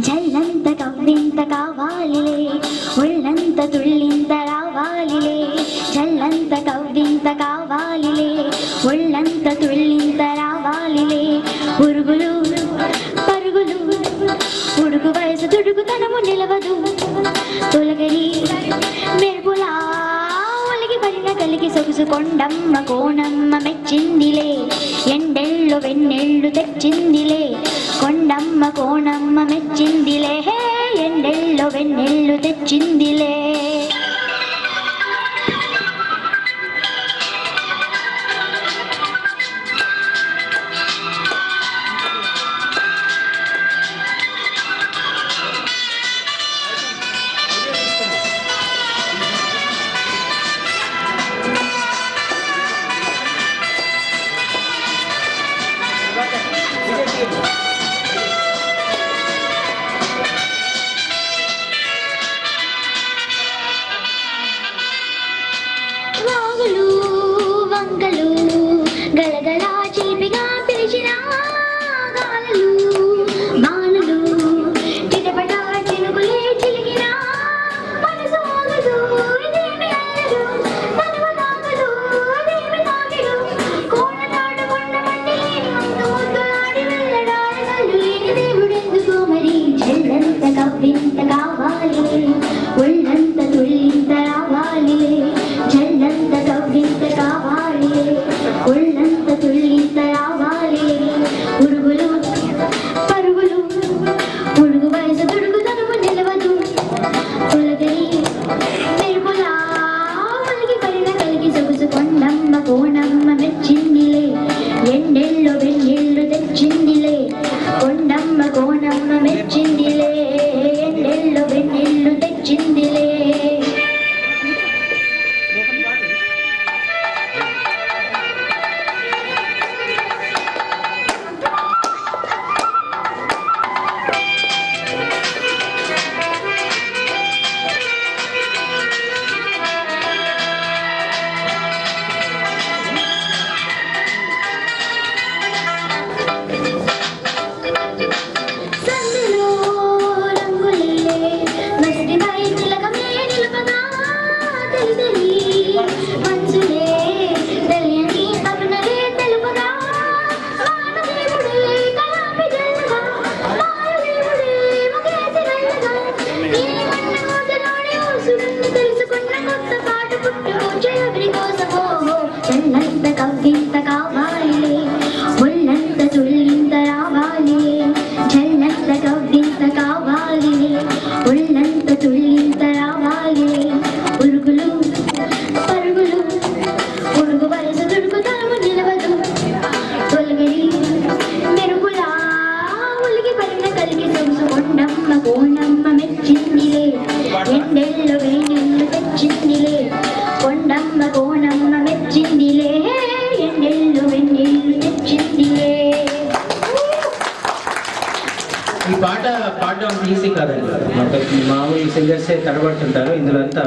జల్లంత కవ్వింత కావాలిలే ఒళ్ళంత తుళ్ళింత రావాలిలే జల్లంత కవ్వింత కావాలిలే ఒళ్ళంత తుళ్ళింత రావాలిలే పురుగులు పరుగులు ఉడుకు వయసు తుడుకుతనము నిలవదు తొలగరి మెరుపులా ఒలిగి పడిన కలిగి సొగుసు కొండమ్మ కోణమ్మ మెచ్చిందిలే ఎండెళ్ళు వెన్నెళ్ళు తెచ్చిందిలే కొండమ్మ కోణమ్మ మెచ్చిందిలే ఎండెళ్ళు వెన్నెళ్ళు తెచ్చిందిలే వాగులు వంకలు గలగలా చిలిపిగా పిలిచిన గాలులు బాణులు చిటపట చినుకులే చిలికిన మనసు ఆగదు ఇదేమి అల్లరు మనవ తాగదు అదేమి తాగదు కోణనాడు కొండ మట్టి ముందు ముద్దులాడి వెళ్ళడాడి కళ్ళు లేని దేవుడెందుకో మరి జల్లంత కవ్వింత కావాలి ఒళ్ళంత తుళ్ళింత రావాలి జల్లంత కవ్వింత కావాలి ఒళ్ళంత తుళ్ళింత రావాలి పురుగులు పరుగులు పురుగు వయసు తుడుకుతనము నిలవదు తొలగరి మెరుపులా ఒలిగి పడిన కలిగి సొగుసు కొండమ్మ కోణమ్మ మెచ్చిందిలే ఎండెళ్ళు వెన్నెళ్ళు తెచ్చిందిలే కొండమ్మ కోణమ్మ మెచ్చిందిలే ఎండెళ్ళు వెన్నెళ్ళు తెచ్చిందిలే జల్లంత కవ్వింత కావాలి ఒళ్ళంత తుళ్ళింత రావాలి జల్లంత కవ్వింత కావాలి ఒళ్ళంత తుళ్ళింత రావాలి పురుగులు పరుగులు పురుగు వయసు తుడుకుతనము నిలవదు తొలగరి మెరుపులా ఒలిగి పడిన కలిగి సొగుసు కొండమ్మ కోణమ్మ మెచ్చిందిలే ఎండెళ్ళు వేణెళ్ళు తెచ్చిందిలే కొండమ్మ కోణమ్మ మెచ్చిందిలే ఎండెళ్ళు వెన్నెళ్ళు తెచ్చిందిలే. ఈ పాట పాడడం ఈజీ కాదండి, మామూలు సింగర్సే తడబడుతుంటారు, ఇందులో అంతా